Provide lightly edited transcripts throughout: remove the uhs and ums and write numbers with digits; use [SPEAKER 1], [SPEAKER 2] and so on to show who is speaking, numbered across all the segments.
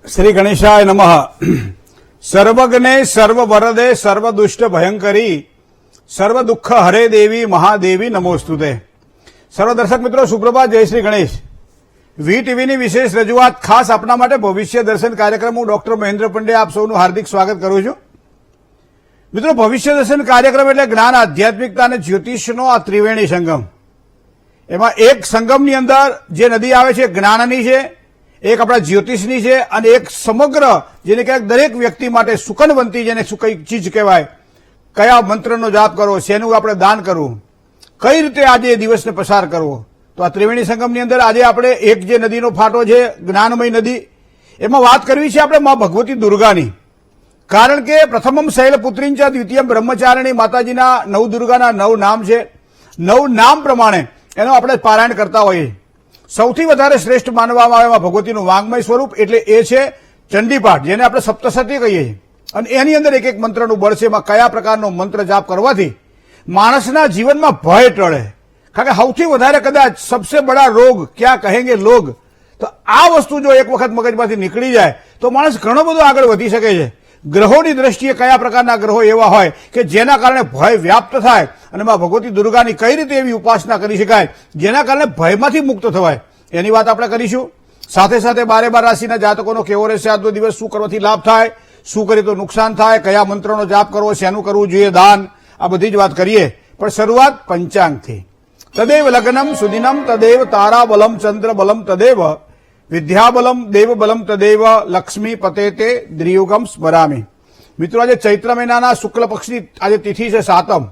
[SPEAKER 1] શ્રી ગણેશાય નમઃ. સર્વજ્ઞે સર્વવરદે સર્વદુષ્ટ ભયંકરી સર્વ દુઃખ હરે દેવી મહાદેવી નમોસ્તુતે. સર્વ દર્શક મિત્રો સુપ્રભાત, જય શ્રી ગણેશ. વીટીવીની વિશેષ રજૂઆત ખાસ આપના માટે ભવિષ્ય દર્શન કાર્યક્રમ હું ડોક્ટર મહેન્દ્ર પંડ્યા આપ સૌનું હાર્દિક સ્વાગત કરું છું. મિત્રો, ભવિષ્ય દર્શન કાર્યક્રમ એટલે જ્ઞાન, આધ્યાત્મિકતા અને જ્યોતિષનો આ ત્રિવેણી સંગમ. એમાં એક સંગમની અંદર જે નદી આવે છે જ્ઞાનની છે, એક આપણા જ્યોતિષની છે અને એક સમગ્ર જેને કહેવાય દરેક વ્યક્તિ માટે સુકનવંતી, જેને કઈ ચીજ કહેવાય, કયા મંત્રનો જાપ કરવો, શેનું આપણે દાન કરવું, કઈ રીતે આજે એ દિવસને પસાર કરવો. તો આ ત્રિવેણી સંગમની અંદર આજે આપણે એક જે નદીનો ફાટો છે જ્ઞાનમય નદી, એમાં વાત કરવી છે આપણે મા ભગવતી દુર્ગાની. કારણ કે પ્રથમમ શૈલપુત્રીંચ દ્વિતીયમ બ્રહ્મચારિણી, માતાજીના નવ દુર્ગાના 9 નામ છે. 9 નામ પ્રમાણે એનો આપણે પારાયણ કરતા હોઈએ. સૌથી વધારે શ્રેષ્ઠ માનવામાં આવે એમાં ભગવતીનું વાંગમય સ્વરૂપ એટલે એ છે ચંડીપાઠ, જેને આપણે સપ્તસતી કહીએ છીએ. અને એની અંદર એક એક મંત્રનું બળ છે. એમાં કયા પ્રકારનો મંત્ર જાપ કરવાથી માણસના જીવનમાં ભય ટળે. કારણ કે સૌથી વધારે કદાચ સબસે બડા રોગ ક્યાં કહેંગે લોગ, તો આ વસ્તુ જો એક વખત મગજમાંથી નીકળી જાય તો માણસ ઘણો બધો આગળ વધી શકે છે. ગ્રહોની દ્રષ્ટિએ કયા પ્રકારના ગ્રહો એવા હોય કે જેના કારણે ભય વ્યાપ્ત થાય, અને માં ભગવતી દુર્ગાની કઈ રીતે એવી ઉપાસના કરી શકાય જેના કારણે ભયમાંથી મુક્ત થવાય, એની વાત આપણે કરીશું. સાથે સાથે 12 રાશિના જાતકોનો કેવો રહેશે આજનો દિવસ, શું કરવાથી લાભ થાય, શું કરીએ તો નુકસાન થાય, કયા મંત્રનો જાપ કરવો, શેનું કરવું જોઈએ દાન, આ બધી જ વાત કરીએ. પણ શરૂઆત પંચાંગથી. તદેવ લગ્નમ સુદિનમ તદેવ તારાબલમ ચંદ્રબલમ તદેવ વિદ્યાબલમ દેવબલમ તદેવ લક્ષ્મી પતેતે દ્રિયુગમ સ્મરામી. મિત્રો, આજે ચૈત્ર મહિનાના શુક્લ પક્ષની આજે તિથિ છે 7મ.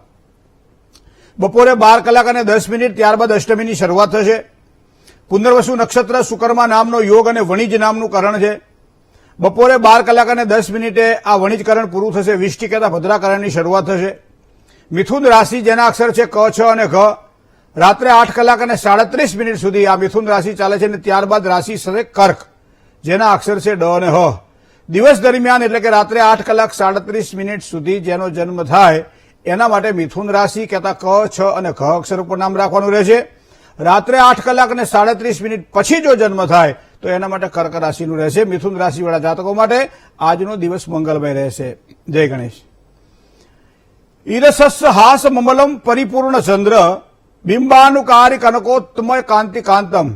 [SPEAKER 1] બપોરે 12:10, ત્યારબાદ અષ્ટમીની શરૂઆત થશે. પુનર્વસુ નક્ષત્ર, શુકર્મા નામનો યોગ અને વણિજ નામનું કરણ છે. બપોરે 12:10 આ વણિજ કરણ પૂરું થશે. વિષ્ટિકેતા ભદ્રાકરણની શરૂઆત થશે. મિથુન રાશિ, જેના અક્ષર છે ક, છ અને ઘ, રાત્રે 8:37 સુધી આ મિથુન રાશિ ચાલે છે. અને ત્યારબાદ રાશિ છે કર્ક, જેના અક્ષર છે ડ અને હ. દિવસ દરમિયાન એટલે કે રાત્રે 8:37 સુધી જેનો જન્મ થાય એના માટે મિથુન રાશિ કહેતા ક, છ અને ઘ અક્ષર ઉપર નામ રાખવાનું રહેશે. રાત્રે 8:37 પછી જો જન્મ થાય તો એના માટે કર્ક રાશિનું રહેશે. મિથુન રાશિવાળા જાતકો માટે આજનો દિવસ મંગલમય રહેશે. જય ગણેશ. ઈરસસ્સ હાસ મમલમ પરિપૂર્ણ ચંદ્ર બિંબાનુકારી કનકોત્તમય કાંતિ કાંતમ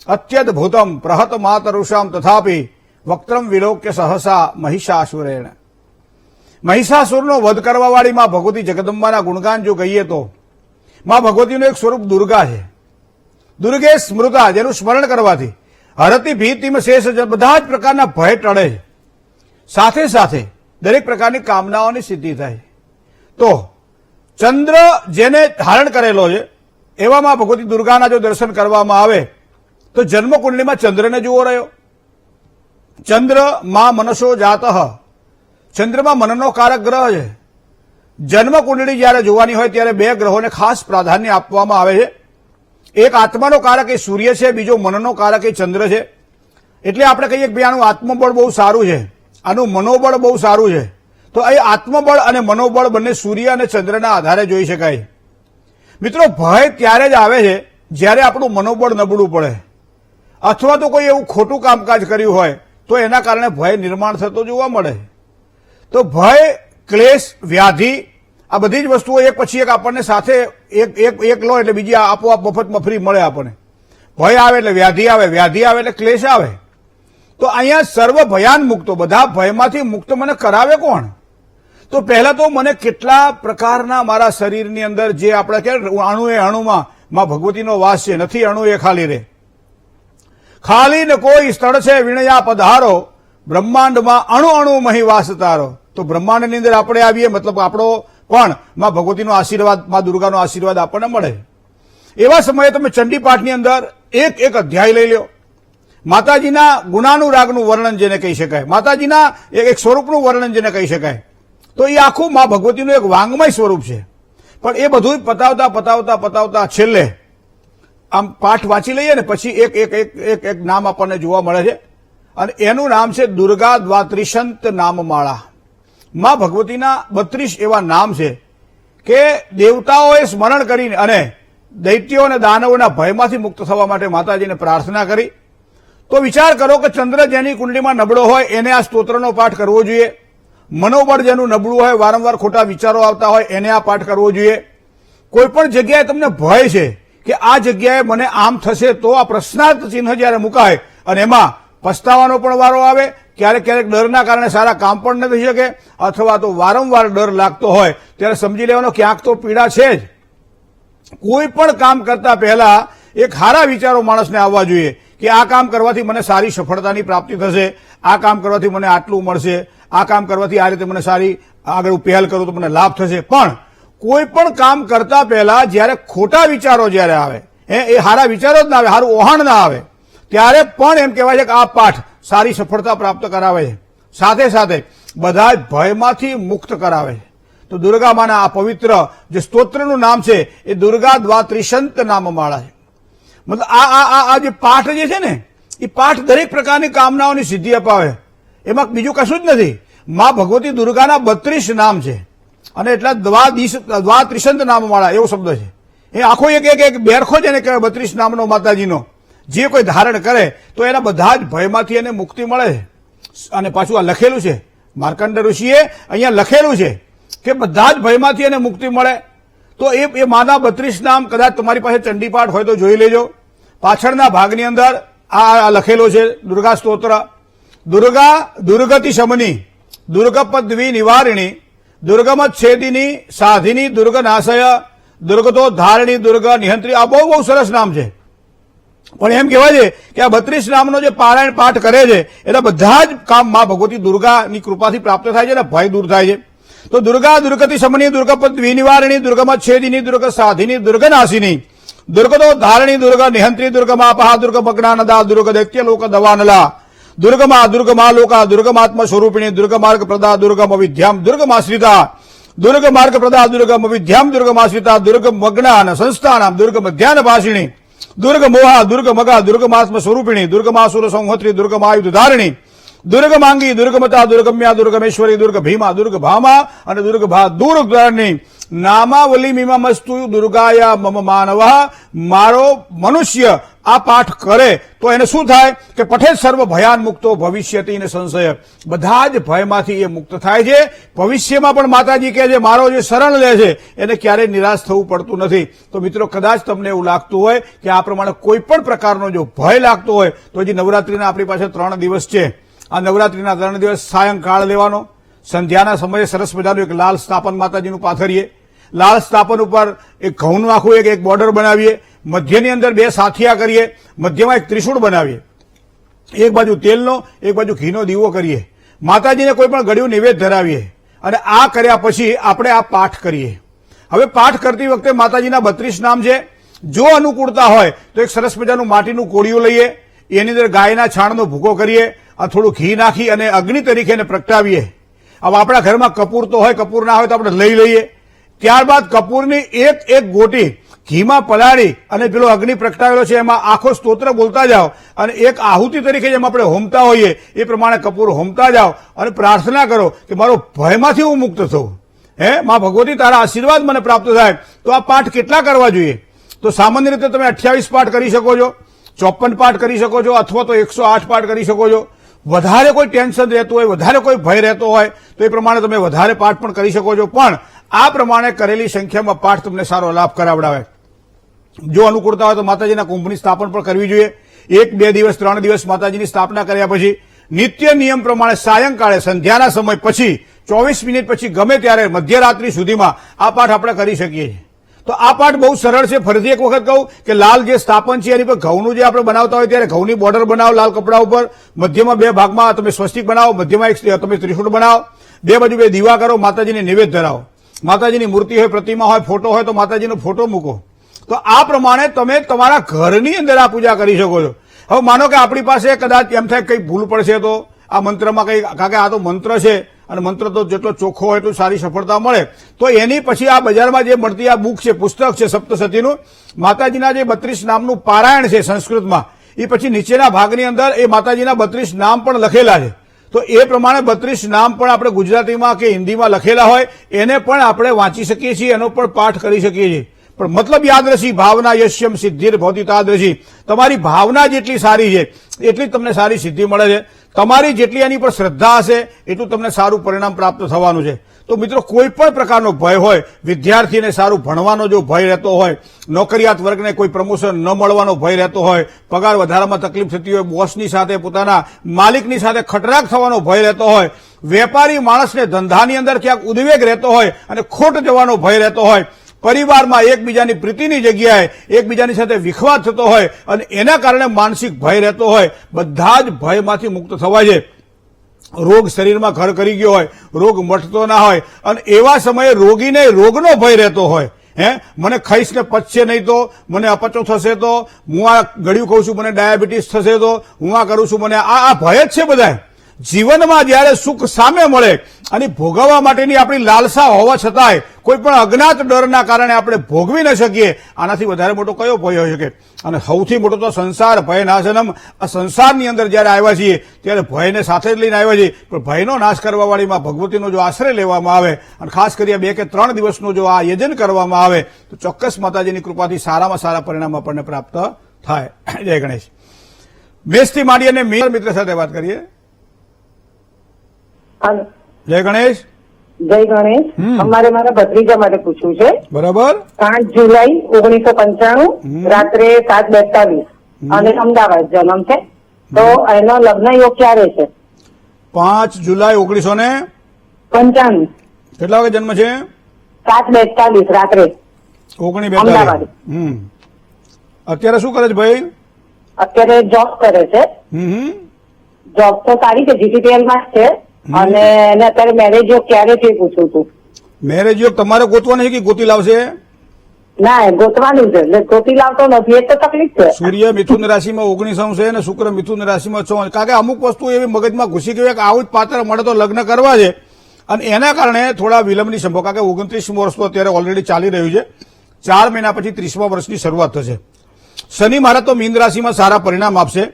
[SPEAKER 1] અત્યદભૂતમ પ્રહત માતરુષામ તથાપી વક્ત્રમ વિલોક્ય સહસા મહિષાસુરેણ. મહિષાસુરનો વધ કરવા વાળી માં ભગવતી જગદંબાના ગુણગાન જો કહીએ તો માં ભગવતીનું એક સ્વરૂપ દુર્ગા છે. દુર્ગે સ્મૃતા, જેનું સ્મરણ કરવાથી હરતી ભીતિમ શેષ, બધા જ પ્રકારના ભય ટળે છે. સાથે સાથે દરેક પ્રકારની કામનાઓની સિદ્ધિ થાય. તો ચંદ્ર જેને ધારણ કરેલો છે એવામાં ભગવતી દુર્ગાના જો દર્શન કરવામાં આવે તો જન્મકુંડલીમાં ચંદ્રને જુઓ રહ્યો. ચંદ્ર માં મનસો જાતઃ, ચંદ્રમાં મનનો કારક ગ્રહ છે. જન્મકુંડળી જ્યારે જોવાની હોય ત્યારે 2 ગ્રહોને ખાસ પ્રાધાન્ય આપવામાં આવે છે. એક આત્માનો કારક એ સૂર્ય છે, બીજો મનનો કારક એ ચંદ્ર છે. એટલે આપણે કહીએ કે ભાઈ આનું આત્મબળ બહુ સારું છે, આનું મનોબળ બહુ સારું છે. તો એ આત્મબળ અને મનોબળ બંને સૂર્ય અને ચંદ્રના આધારે જોઈ શકાય. મિત્રો, ભય ત્યારે જ આવે છે જ્યારે આપણું મનોબળ નબળું પડે અથવા તો કોઈ એવું ખોટું કામકાજ કર્યું હોય તો એના કારણે ભય નિર્માણ થતો જોવા મળે. તો ભય, ક્લેશ, વ્યાધિ આ બધી જ વસ્તુઓ એક પછી એક આપણને સાથે એક લો એટલે બીજી આપોઆપ મફતમાં ફ્રી મળે આપણને. ભય આવે એટલે વ્યાધિ આવે, વ્યાધિ આવે એટલે ક્લેશ આવે. તો અહીંયા સર્વ ભયાન મુક્તો, બધા ભયમાંથી મુક્ત મને કરાવે કોણ? તો પહેલા તો મને કેટલા પ્રકારના મારા શરીરની અંદર જે આપણે કે અણુ એ અણુમાં માં ભગવતીનો વાસ છે, નથી અણુ એ ખાલી રે. ખાલી ને કોઈ સ્થળ છે વિણયા પધારો, બ્રહ્માંડમાં અણુ અણુ મહી વાસ તારો. તો બ્રહ્માંડની અંદર આપણે આવીએ, મતલબ આપણો પણ માં ભગવતીનો આશીર્વાદ, માં દુર્ગાનો આશીર્વાદ આપણને મળે. એવા સમયે તમે ચંડીપાઠની અંદર એક અધ્યાય લઈ લો. માતાજીના ગુણાનુરાગનું વર્ણન જેને કહી શકાય, માતાજીના એક સ્વરૂપનું વર્ણન જેને કહી શકાય, તો એ આખું માં ભગવતીનું એક વાંગમય સ્વરૂપ છે. પણ એ બધું પતાવતા છેલ્લે આમ પાઠ વાંચી લઈએ ને પછી એક નામ આપણને જોવા મળે છે. અને એનું નામ છે દુર્ગા દ્વાત્રિશંત નામમાળા. માં ભગવતીના 32 એવા નામ છે કે દેવતાઓએ સ્મરણ કરીને અને દૈત્યો અને દાનવોના ભયમાંથી મુક્ત થવા માટે માતાજીને પ્રાર્થના કરી તો વિચાર કરો કે ચંદ્ર જેની કુંડલીમાં નબળો હોય એને આ સ્તોત્રનો પાઠ કરવો જોઈએ. મનોબળ જેનું નબળું હોય, વારંવાર ખોટા વિચારો આવતા હોય, એને આ પાઠ કરવો જોઈએ. કોઈ પણ જગ્યાએ તમને ભય છે કે આ જગ્યાએ મને આમ થશે, તો આ પ્રશ્નાર્થ ચિહ્ન જયારે મુકાય અને એમાં પસ્તાવાનો પણ વારો આવે, ક્યારેક ક્યારેક ડરના કારણે સારા કામ પણ ન થઈ શકે, અથવા તો વારંવાર ડર લાગતો હોય, ત્યારે સમજી લેવાનો ક્યાંક તો પીડા છે જ. કોઈ પણ કામ કરતા પહેલા એક સારા વિચારો માણસને આવવા જોઈએ કે આ કામ કરવાથી મને સારી સફળતાની પ્રાપ્તિ થશે, આ કામ કરવાથી મને આટલું મળશે, આ કામ કરવાથી આ રીતે મને સારી આગળ પહેલ કરું તો મને લાભ થશે. પણ કોઈ પણ કામ કરતા પહેલા જયારે ખોટા વિચારો જયારે આવે, એ સારા વિચારો જ ના આવે, સારું ઓહાણ ના આવે, ત્યારે પણ એમ કહેવાય છે કે આ પાઠ સારી સફળતા પ્રાપ્ત કરાવે છે. સાથે સાથે બધા જ ભયમાંથી મુક્ત કરાવે છે. તો દુર્ગા માના આ પવિત્ર જે સ્તોત્રનું નામ છે એ દુર્ગા દ્વાત્રિશંત નામમાળા છે. મતલબ આ જે પાઠ જે છે ને, એ પાઠ દરેક પ્રકારની કામનાઓની સિદ્ધિ અપાવે. એમાં બીજું કશું જ નથી. માં ભગવતી દુર્ગાના 32 નામ છે અને એટલા દ્વાત્રિશંત નામવાળા એવો શબ્દ છે. એ આખો એક બેરખો જ એને કહેવાય 32 નામનો માતાજીનો. જે કોઈ ધારણ કરે તો એના બધા જ ભયમાંથી એને મુક્તિ મળે છે. અને પાછું આ લખેલું છે, માર્કંડ ઋષિએ અહીંયા લખેલું છે કે બધા જ ભયમાંથી એને મુક્તિ મળે. તો એ માના 32 નામ કદાચ તમારી પાસે ચંડીપાઠ હોય તો જોઈ લેજો. પાછળના ભાગની અંદર આ લખેલો છે દુર્ગા સ્તોત્ર. દુર્ગા દુર્ગતિ શમની, દુર્ગપદ્વી નિવારિણી, દુર્ગમચ્છેદિની, સાધિની, દુર્ગનાશય, દુર્ગતો ધારણી, દુર્ગ નિહંત્રી. આ બહુ સરસ નામ છે. પણ એમ કહેવાય છે કે આ 32 નામનો જે પારાયણ પાઠ કરે છે એના બધા જ કામ માં ભગવતી દુર્ગાની કૃપાથી પ્રાપ્ત થાય છે અને ભય દૂર થાય છે. તો દુર્ગા દુર્ગતિ શમની, દુર્ગપદ્વી નિવારિણી, દુર્ગમચ્છેદિની, દુર્ગ સાધિની, દુર્ગનાશિની, દુર્ગતો ધારણી, દુર્ગ નિહંત્રી, દુર્ગમાપહા, દુર્ગમગ્નાનદા, દુર્ગ દૈત્યલોક દવાનલા, દુર્ગમા દુર્ગમા લોકા, દુર્ગમાત્મ સ્વરૂપિણી, દુર્ગમાર્ગ પ્રદા, દુર્ગમ અવિદ્યામ, દુર્ગમાશ્રિતા, દુર્ગમાર્ગ પ્રદા, દુર્ગમ અવિદ્યામ, દુર્ગમાશ્રિતા, દુર્ગમગ્નાન સંસ્થાનામ, દુર્ગમધ્યાન ભાષિણી, દુર્ગમોહા, દુર્ગમગા, દુર્ગમાત્મ સ્વરૂપિણી, દુર્ગમાસુર સંહત્રી, દુર્ગમાયુધ ધારિણી, દુર્ગમાંગી, દુર્ગમતા, દુર્ગમ્યા, દુર્ગમેશ્વરી, દુર્ગભીમા, દુર્ગભામા અને દુર્ગભા, દુર્ગધારણી નામાવલી મીમામસ્તુ દુર્ગાયા મમ માનવ. મારો મનુષ્ય આ પાઠ કરે તો એને શું થાય કે પઠે સર્વ ભયાન મુક્તો ભવિષ્યતિ ને સંશય. બધા જ ભયમાંથી એ મુક્ત થાય છે. ભવિષ્યમાં પણ માતાજી કહે છે મારો જે શરણ લે છે એને ક્યારેય નિરાશ થવું પડતું નથી. તો મિત્રો કદાચ તમને એવું લાગતું હોય કે આ પ્રમાણે કોઈ પણ પ્રકારનો જો ભય લાગતો હોય તો હજી નવરાત્રીના આપણી પાસે 3 દિવસ છે. આ નવરાત્રીના 3 દિવસ સાયંકાળ લેવાનો, સંધ્યાના સમયે સરસ મજાનું એક લાલ સ્થાપન માતાજીનું પાથરીએ. લાલ સ્થાપન ઉપર એક ઘઉંનું આખું એક બોર્ડર બનાવીએ, મધ્યની અંદર 2 સાથિયા કરીએ, મધ્યમાં એક ત્રિશૂળ બનાવીએ, એક બાજુ તેલનો એક બાજુ ઘીનો દીવો કરીએ, માતાજીને કોઈ પણ ગળ્યું નૈવેદ્ય ધરાવીએ અને આ કર્યા પછી આપણે આ પાઠ કરીએ. હવે પાઠ કરતી વખતે માતાજીના 32 નામ છે. જો અનુકૂળતા હોય તો એક સરસ મજાનું માટીનું કોળિયું લઈએ, એની અંદર ગાયના છાણનો ભૂકો કરીએ, થોડું ઘી નાખી અને અગ્નિ તરીકે એને પ્રગટાવીએ. હવે આપણા ઘરમાં કપૂર તો હોય, કપૂર ના હોય તો આપણે લઈ લઈએ. ત્યારબાદ કપૂરની એક ગોટી ઘીમાં પલાળી અને પેલો અગ્નિ પ્રગટાવેલો છે એમાં આખો સ્તોત્ર બોલતા જાઓ અને એક આહુતિ તરીકે જેમ આપણે હોમતા હોઈએ એ પ્રમાણે કપૂર હોમતા જાઓ અને પ્રાર્થના કરો કે મારો ભયમાંથી હું મુક્ત થઉં. માં ભગવતી તારા આશીર્વાદ મને પ્રાપ્ત થાય. તો આ પાઠ કેટલા કરવા જોઈએ? તો સામાન્ય રીતે તમે 28 પાઠ કરી શકો છો, 54 પાઠ કરી શકો છો, અથવા તો 108 પાઠ કરી શકો છો. વધારે કોઈ ટેન્શન રહેતું હોય, વધારે કોઈ ભય રહેતો હોય તો એ પ્રમાણે તમે વધારે પાઠ પણ કરી શકો છો. પણ આ પ્રમાણે કરેલી સંખ્યામાં પાઠ તમને સારો લાભ કરાવડાવે. જો અનુકૂળતા હોય તો માતાજીના કુંભની સ્થાપન પણ કરવી જોઈએ. 1, 2 દિવસ 3 દિવસ માતાજીની સ્થાપના કર્યા પછી નિત્ય નિયમ પ્રમાણે સાયંકાળે સંધ્યાના સમય પછી 24 મિનિટ પછી ગમે ત્યારે મધ્યરાત્રિ સુધીમાં આ પાઠ આપણે કરી શકીએ છીએ. તો આ પાઠ બહુ સરળ છે. ફરીથી એક વખત કહું કે લાલ જે સ્થાપન છે એની પર ઘઉંનું જે આપણે બનાવતા હોય ત્યારે ઘઉંની બોર્ડર બનાવો લાલ કપડા ઉપર, મધ્યમાં 2 ભાગમાં તમે સ્વસ્તિક બનાવો, મધ્યમાં એક તમે ત્રિશૂળ બનાવો, 2 બાજુ 2 દીવા કરો, માતાજીને નૈવેદ્ય ધરાવો. માતાજીની મૂર્તિ હોય, પ્રતિમા હોય, ફોટો હોય તો માતાજીનો ફોટો મૂકો. તો આ પ્રમાણે તમે તમારા ઘરની અંદર આ પૂજા કરી શકો છો. હવે માનો કે આપણી પાસે કદાચ એમ થાય કંઈ ભૂલ પડશે તો આ મંત્રમાં કંઈ, કારણ કે આ તો મંત્ર છે અને મંત્ર તો જેટલો ચોખ્ખો હોય એટલું સારી સફળતા મળે. તો એની પછી આ બજારમાં જે મળતી આ બુક છે, પુસ્તક છે સપ્તસતીનું, માતાજીના જે 32 નામનું પારાયણ છે સંસ્કૃતમાં, એ પછી નીચેના ભાગની અંદર એ માતાજીના 32 નામ પણ લખેલા છે. તો એ પ્રમાણે 32 નામ પણ આપણે ગુજરાતીમાં કે હિન્દીમાં લખેલા હોય એને પણ આપણે વાંચી શકીએ છીએ, એનો પણ પાઠ કરી શકીએ છીએ. પણ મતલબ યાદ રહેશે, ભાવના યશ્યમ સિદ્ધિર ભવતિ તાદૃશી. તમારી ભાવના જેટલી સારી છે એટલી જ તમને સારી સિદ્ધિ મળે છે. તમારી જેટલી એની પર શ્રદ્ધા હશે એટલું તમને સારું પરિણામ પ્રાપ્ત થવાનું છે. તો મિત્રો, કોઈ પણ પ્રકારનો ભય હોય, વિદ્યાર્થીને સારું ભણવાનો જો ભય રહેતો હોય, નોકરિયાત વર્ગને કોઈ પ્રમોશન ન મળવાનો ભય રહેતો હોય, પગાર વધારામાં તકલીફ થતી હોય, બોસની સાથે પોતાના માલિકની સાથે ખટરાક થવાનો ભય રહેતો હોય, વેપારી માણસને ધંધાની અંદર ક્યાંક ઉદ્વેગ રહેતો હોય અને ખોટ જવાનો ભય રહેતો હોય, પરિવારમાં એકબીજાની પ્રીતિની જગ્યાએ એકબીજાની સાથે વિખવાદ થતો હોય અને એના કારણે માનસિક ભય રહેતો હોય, બધા જ ભયમાંથી મુક્ત થવા છે. રોગ શરીરમાં ઘર કરી ગયો હોય, રોગ મટતો ના હોય અને એવા સમયે રોગીને રોગનો ભય રહેતો હોય, મને ખાઈશ ને પચશે નહીં તો, મને અપચો થશે તો, હું આ ગળ્યું ખાઉં છું મને ડાયાબિટીસ થશે તો, હું આ કરું છું મને આ ભય જ છે. બધા જીવનમાં જયારે સુખ સામે મળે અને ભોગવવા માટેની આપણી લાલસા હોવા છતાંય કોઈ પણ અજ્ઞાત ડરના કારણે આપણે ભોગવી ન શકીએ, આનાથી વધારે મોટો કયો ભય હોઈ શકે? અને સૌથી મોટો તો સંસાર ભય નાશનમ. આ સંસારની અંદર જયારે આવ્યા છીએ ત્યારે ભયને સાથે જ લઈને આવ્યા છીએ, પણ ભયનો નાશ કરવા વાળીમાં ભગવતીનો જો આશ્રય લેવામાં આવે અને ખાસ કરી 2 કે 3 દિવસનું જો આ યજન કરવામાં આવે તો ચોક્કસ માતાજીની કૃપાથી સારામાં સારા પરિણામ આપણને પ્રાપ્ત થાય. જય ગણેશ. મેષથી માંડી અને મિત્ર સાથે વાત કરીએ. જય ગણેશ.
[SPEAKER 2] જય ગણેશ. અમારે મારા ભત્રીજા માટે પૂછવું છે.
[SPEAKER 1] બરાબર.
[SPEAKER 2] 5 જુલાઈ 1995 રાત્રે 7:42 અને અમદાવાદ જન્મ છે. તો એનો લગ્ન યોગ ક્યારે છે?
[SPEAKER 1] 5 જુલાઈ 1995. કેટલા વાગે જન્મ છે?
[SPEAKER 2] 7:42 રાત્રે
[SPEAKER 1] 1942. અત્યારે શું કરે છે ભાઈ?
[SPEAKER 2] અત્યારે જોબ કરે છે. જોબ તો સારી છે, જીટીપીએલ માં છે. અને એને અત્યારે મેરેજ યોગ ક્યારે છે પૂછું છું.
[SPEAKER 1] મેરેજ યોગ તમારે ગોતવાનો છે કે ગોતી લાવશે?
[SPEAKER 2] ના, ગોતવાનું છે, એટલે ગોતી લાવતો નથી એ તો તકલીફ છે.
[SPEAKER 1] સૂર્ય મિથુન રાશિમાં 19 છે અને શુક્ર મિથુન રાશિમાં 6. કારણ કે અમુક વસ્તુ એવી મગજમાં ઘૂસી ગઈ કે આવું જ પાત્ર મળે તો લગ્ન કરવા છે અને એના કારણે થોડા વિલંબની સંભવ. કારણ કે 29 વર્ષ તો અત્યારે ઓલરેડી ચાલી રહ્યું છે. 4 મહિના પછી 30મા વર્ષની શરૂઆત થશે. શનિ મહારાજ તો મીન રાશિમાં સારા પરિણામ આપશે.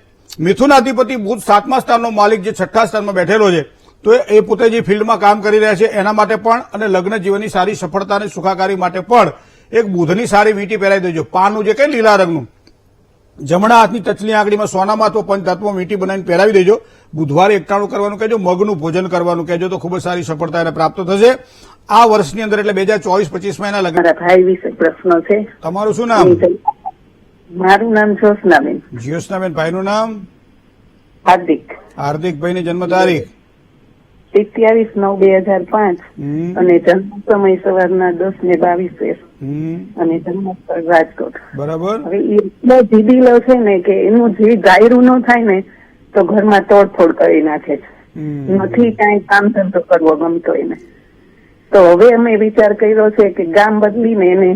[SPEAKER 1] મિથુનાધિપતિ બુધ 7મા સ્થાનનો માલિક જે 6ઠ્ઠા સ્થાનમાં બેઠેલો છે, તો એ પોતે જે ફિલ્ડમાં કામ કરી રહ્યા છે એના માટે પણ અને લગ્ન જીવનની સારી સફળતા અને સુખાકારી માટે પણ એક બુધની સારી વીંટી પહેરાવી દેજો. પાનનું જે કઈ લીલા રંગનું જમણા હાથની ટચલી આંગળીમાં સોનામાં અથવા પંચધાતુમાં વીંટી બનાવીને પહેરાવી દેજો. બુધવારે એકટાણું કરવાનું કહેજો, મગનું ભોજન કરવાનું કહેજો, તો ખૂબ જ સારી સફળતા એને પ્રાપ્ત થશે આ વર્ષની અંદર. એટલે 2024-25માં એના લગ્ન.
[SPEAKER 3] ભાઈ વિશે પ્રશ્ન છે.
[SPEAKER 1] તમારું શું નામ?
[SPEAKER 3] મારું નામ જ્યોત્સનાબેન.
[SPEAKER 1] જ્યોત્સનાબેન. ભાઈનું નામ?
[SPEAKER 3] હાર્દિક.
[SPEAKER 1] હાર્દિકભાઈની જન્મ તારીખ?
[SPEAKER 3] 27/9/2005 અને જન્મ સમય સવારના 10:22 અને જન્મ સ્થળ રાજકોટ.
[SPEAKER 1] બરાબર.
[SPEAKER 3] હવે એટલો જીદીલો છે ને કે એનું જે ગાયરું ન થાય ને તો ઘરમાં તોડફોડ કરી નાખે છે. નથી કાંઈ કામ ધંધો કરવો ગમતો એને. તો હવે અમે વિચાર કર્યો છે કે ગામ બદલીને એને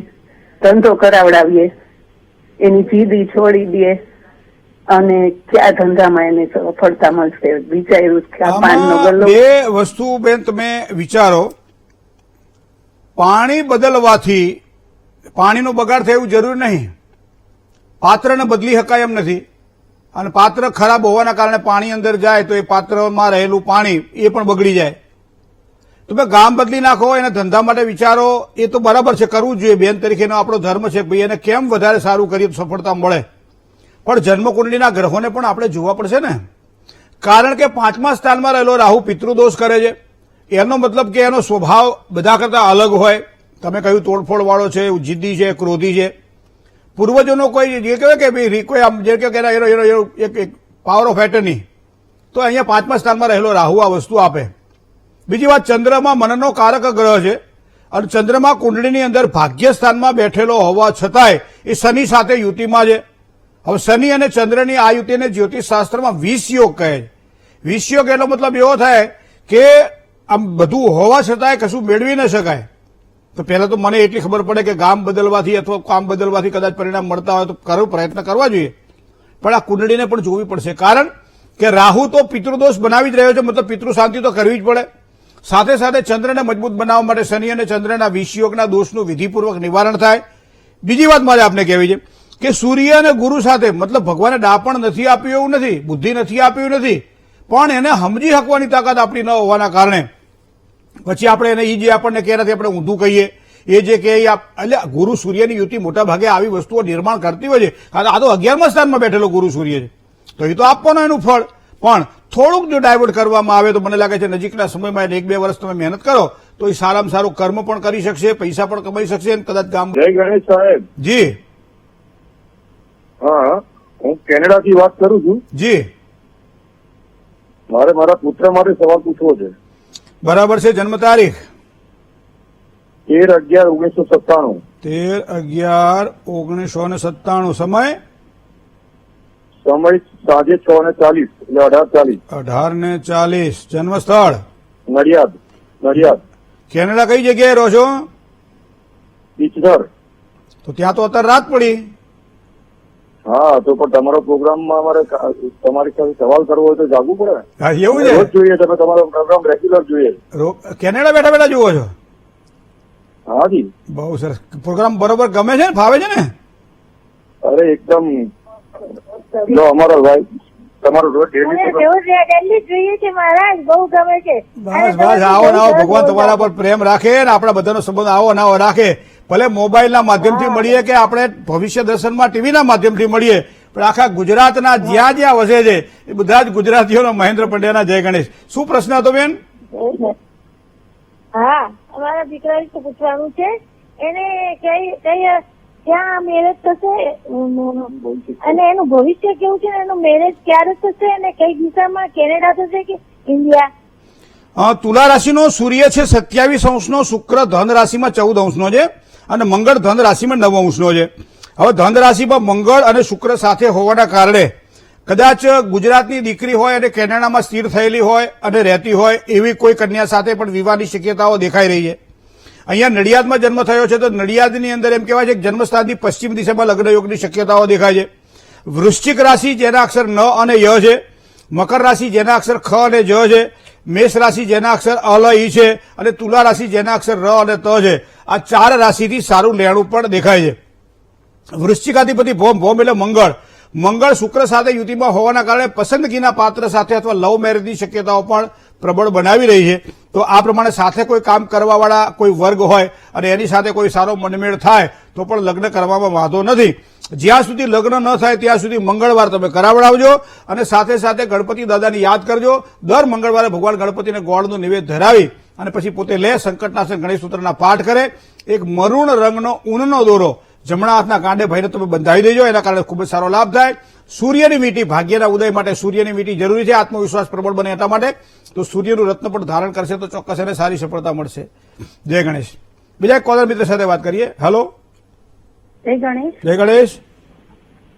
[SPEAKER 3] ધંધો કરાવડાવીએ, એની જીદી છોડી દઈએ અને કયા ધંધામાં એને સફળતા મળશે. વિચાર્યું કે આ પાનનો ગલ્લો.
[SPEAKER 1] બે વસ્તુ બેન તમે વિચારો. પાણી બદલવાથી પાણીનો બગાડ થાય એવું જરૂરી નહીં. પાત્રને બદલી શકાય એમ નથી અને પાત્ર ખરાબ હોવાના કારણે પાણી અંદર જાય તો એ પાત્રમાં રહેલું પાણી એ પણ બગડી જાય. તમે ગામ બદલી નાખો, એને ધંધા માટે વિચારો, એ તો બરાબર છે, કરવું જ જોઈએ. બેન તરીકેનો આપણો ધર્મ છે ભાઈ, એને કેમ વધારે સારું કરીએ તો સફળતા મળે. પણ જન્મકુંડલીના ગ્રહોને પણ આપણે જોવા પડશે ને. કારણ કે 5મા સ્થાનમાં રહેલો રાહુ પિતૃદોષ કરે છે. એનો મતલબ કે એનો સ્વભાવ બધા કરતા અલગ હોય. તમે કહ્યું તોડફોડ વાળો છે, જિદ્દી છે, ક્રોધી છે. પૂર્વજોનો કોઈ જે કહેવાય કે ભાઈ કોઈ આમ જે કે એક પાવર ઓફ એટર્ની, તો અહીંયા 5મા સ્થાનમાં રહેલો રાહુ આ વસ્તુ આપે. બીજી વાત, ચંદ્રમાં મનનો કારક ગ્રહ છે અને ચંદ્રમાં કુંડળીની અંદર ભાગ્ય સ્થાનમાં બેઠેલો હોવા છતાંય એ શનિ સાથે યુતિમાં છે. હવે શનિ અને ચંદ્રની આ યુતિને જ્યોતિષશાસ્ત્રમાં વિષયોગ કહે છે. વિષયોગ એટલો મતલબ એવો થાય કે આમ બધું હોવા છતાંય કશું મેળવી ન શકાય. તો પહેલા તો મને એટલી ખબર પડે કે ગામ બદલવાથી અથવા કામ બદલવાથી કદાચ પરિણામ મળતા હોય તો પ્રયત્ન કરવા જોઈએ. પણ આ કુંડળીને પણ જોવી પડશે. કારણ કે રાહુ તો પિતૃદોષ બનાવી જ રહ્યો છે, મતલબ પિતૃ શાંતિ તો કરવી જ પડે. સાથે સાથે ચંદ્રને મજબૂત બનાવવા માટે શનિ અને ચંદ્રના વિષયોગના દોષનું વિધિપૂર્વક નિવારણ થાય. બીજી વાત મારે આપને કહેવી છે કે સૂર્ય અને ગુરુ સાથે, મતલબ ભગવાને ડાપણ નથી આપ્યું એવું નથી, બુદ્ધિ નથી આપ્યું નથી, પણ એને સમજી શકવાની તાકાત આપણી ન હોવાના કારણે પછી આપણે એને એ જે આપણને કહેવાથી આપણે ઊંધું કહીએ એ જે કે એટલે ગુરુ સૂર્યની યુતિ મોટા ભાગે આવી વસ્તુઓ નિર્માણ કરતી હોય છે. કારણ કે આ તો 11મા સ્થાનમાં બેઠેલો ગુરુ સૂર્ય છે, તો એ તો આપવાનો એનું ફળ. પણ થોડુંક જો ડાયવર્ટ કરવામાં આવે તો મને લાગે છે નજીકના સમયમાં 1-2 વર્ષ તમે મહેનત કરો તો એ સારામાં સારું કર્મ પણ કરી શકશે, પૈસા પણ કમાઈ શકશે અને કદાચ ગામ.
[SPEAKER 4] જય ગણેશ સાહેબ.
[SPEAKER 1] જી
[SPEAKER 4] હા, હું કેનેડાથી વાત કરું છું.
[SPEAKER 1] જી
[SPEAKER 4] મારે મારા પુત્ર માટે સવાલ પૂછવો છે.
[SPEAKER 1] બરાબર છે. જન્મ તારીખ
[SPEAKER 4] 13/11/1997.
[SPEAKER 1] 13/11/1997. સમય
[SPEAKER 4] સમય સાંજે 6:40 એટલે 18:40.
[SPEAKER 1] 18:40. જન્મ સ્થળ
[SPEAKER 4] નડિયાદ. નડિયાદ
[SPEAKER 1] કેનેડા કઈ જગ્યાએ રહો છો?
[SPEAKER 4] ઈચધર.
[SPEAKER 1] તો ત્યાં તો અત્યારે રાત પડી.
[SPEAKER 4] હા, તો પણ તમારો પ્રોગ્રામમાં અમારે તમારી સાથે સવાલ કરવો હોય તો જાગવું પડે.
[SPEAKER 1] હા, એવું
[SPEAKER 4] રોજ
[SPEAKER 1] છે.
[SPEAKER 4] જોઈએ, તમે તમારો પ્રોગ્રામ રેગ્યુલર જોઈએ.
[SPEAKER 1] કેનેડા બેઠા બેઠા જુઓ છો?
[SPEAKER 4] હા જી.
[SPEAKER 1] બહુ સરસ. પ્રોગ્રામ બરોબર ગમે છે ને, ફાવે છે ને?
[SPEAKER 4] અરે એકદમ. જો અમારો ભાઈ તમારો રોજ ડેલી
[SPEAKER 5] જોઈએ છે મહારાજ, બહુ ગમે છે.
[SPEAKER 1] બસ બસ, આવો ને આવો. ભગવાન તમારા પર પ્રેમ રાખે ને આપણા બધાનો સંબંધ આવો ને આવો રાખે. ભલે મોબાઈલના માધ્યમથી મળીએ કે આપણે ભવિષ્ય દર્શનમાં ટીવીના માધ્યમથી મળીએ, પણ આખા ગુજરાતના જ્યાં જ્યાં વસે છે એ બધા જ ગુજરાતીઓનો મહેન્દ્ર પંડ્યાના જય ગણેશ. શું પ્રશ્ન હતો બેન?
[SPEAKER 5] હા, અમારા દીકરા વિશે પૂછવાનું છે. એને ક્યાં મેરેજ થશે અને એનું ભવિષ્ય કેવું છે, એનું મેરેજ ક્યારે થશે અને કઈ દિશામાં, કેનેડા થશે કે ઇન્ડિયા?
[SPEAKER 1] તુલા રાશિનો સૂર્ય છે 27°નો, શુક્ર ધન રાશિમાં 14°નો છે અને મંગળ ધન રાશિમાં 9°નો છે. હવે ધન રાશિમાં મંગળ અને શુક્ર સાથે હોવાના કારણે કદાચ ગુજરાતની દીકરી હોય અને કેનેડામાં સ્થિર થયેલી હોય અને રહેતી હોય એવી કોઈ કન્યા સાથે પણ વિવાહની શક્યતાઓ દેખાઈ રહી છે. અહીંયા નડિયાદમાં જન્મ થયો છે તો નડિયાદની અંદર એમ કહેવાય છે કે જન્મસ્થાનથી પશ્ચિમ દિશામાં લગ્ન યોગની શક્યતાઓ દેખાય છે. વૃશ્ચિક રાશિ જેના અક્ષર ન અને ય છે, મકર રાશિ જેના અક્ષર ખ અને જ છે, મેષ રાશિ જેના અક્ષર અલ ઈ છે અને તુલા રાશિ જેના અક્ષર ર અને ત છે. આ 4 રાશિથી સારું લેણું પણ દેખાય છે. વૃશ્ચિકાધિપતિ ભોમ એટલે મંગળ શુક્ર સાથે યુતિમાં હોવાના કારણે પસંદગીના પાત્ર સાથે અથવા લવ મેરેજની શક્યતાઓ પણ પ્રબળ બનાવી રહી છે. તો આ પ્રમાણે સાથે કોઈ કામ કરવાવાળા કોઈ વર્ગ હોય અને એની સાથે કોઈ સારો મનમેળ થાય તો પણ લગ્ન કરવામાં વાંધો નથી. જ્યાં સુધી લગ્ન ન થાય ત્યાં સુધી મંગળવાર તમે કરાવડાવજો અને સાથે સાથે ગણપતિ દાદાને યાદ કરજો. દર મંગળવારે ભગવાન ગણપતિને ગોળનું નિવેદ ધરાવી અને પછી પોતે લે સંકટનાશન ગણેશ સૂત્રના પાઠ કરે. એક મરૂણ રંગનો ઊનનો દોરો જમણા હાથના કાંડે ભાઈને તમે બંધાવી દેજો, એના કારણે ખૂબ જ સારો લાભ થાય. સૂર્યની વીંટી ભાગ્યના ઉદય માટે સૂર્યની વીંટી જરૂરી છે, આત્મવિશ્વાસ પ્રબળ બને એટલા માટે. તો સૂર્યનું રત્ન પણ ધારણ કરશે તો ચોક્કસ એને સારી સફળતા મળશે. જય ગણેશ. બીજા એક કોલર મિત્ર સાથે વાત કરીએ. હેલો.
[SPEAKER 3] જય ગણેશ.
[SPEAKER 1] જય ગણેશ.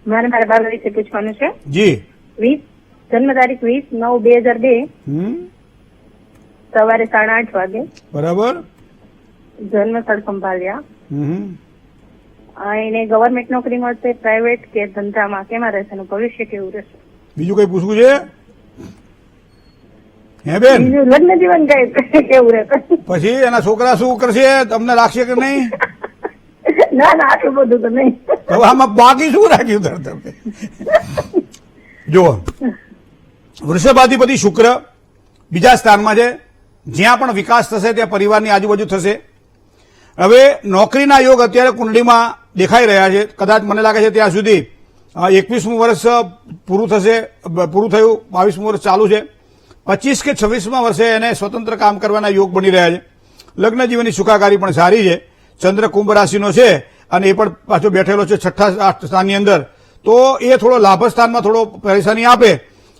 [SPEAKER 3] મારે મારા બાબા વિશે પૂછવાનું છે.
[SPEAKER 1] જી.
[SPEAKER 3] 20 જન્મ તારીખ 20/9/2002 સવારે 8:30 વાગે.
[SPEAKER 1] બરાબર.
[SPEAKER 3] જન્મ સ્થળ ખંભાળિયા.
[SPEAKER 1] હમ.
[SPEAKER 3] એને ગવર્મેન્ટ નોકરી મળશે, પ્રાઇવેટ કે ધંધામાં, કેમાં રહેશે, એનું ભવિષ્ય કેવું રહેશે?
[SPEAKER 1] બીજું કઈ પૂછવું છે? હે બેન?
[SPEAKER 3] બીજું લગ્ન જીવન કેવું રહેશે?
[SPEAKER 1] પછી એના છોકરા શું કરશે, તમને રાખશે કે નહીં?
[SPEAKER 3] ના આટલું બધું તો નહીં.
[SPEAKER 1] હવે આમાં બાકી શું રાખ્યું ધરધર? જુઓ, વૃષભાધિપતિ શુક્ર બીજા સ્થાનમાં છે. જ્યાં પણ વિકાસ થશે ત્યાં પરિવારની આજુબાજુ થશે. હવે નોકરીના યોગ અત્યારે કુંડળીમાં દેખાઈ રહ્યા છે. કદાચ મને લાગે છે ત્યાં સુધી 21મું વર્ષ પૂરું થયું, 22મું વર્ષ ચાલુ છે. 25 કે 26મા વર્ષે એને સ્વતંત્ર કામ કરવાના યોગ બની રહ્યા છે. લગ્ન જીવનની સુખાકારી પણ સારી છે. ચંદ્ર કુંભ રાશિનો છે અને એ પણ પાછો બેઠેલો છે 6ઠા સ્થાનની અંદર. તો એ થોડો લાભ સ્થાનમાં થોડો પરેશાની આપે,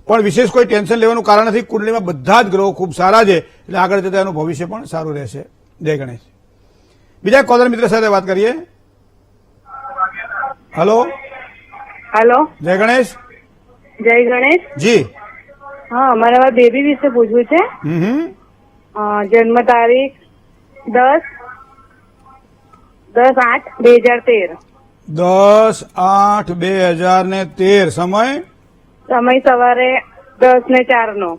[SPEAKER 1] પણ વિશેષ કોઈ ટેન્શન લેવાનું કારણ નથી. કુંડળીમાં બધા જ ગ્રહો ખૂબ સારા છે એટલે આગળ જતા એનું ભવિષ્ય પણ સારું રહેશે. જય ગણેશ. બીજા કોલર મિત્ર સાથે વાત કરીએ. હેલો. જય ગણેશ.
[SPEAKER 3] જય ગણેશ.
[SPEAKER 1] જી.
[SPEAKER 3] હા, મારા બેબી વિશે પૂછવું છે. જન્મ તારીખ 10/8/2013.
[SPEAKER 1] 10/8/2013. સમય
[SPEAKER 3] સવારે 10:04.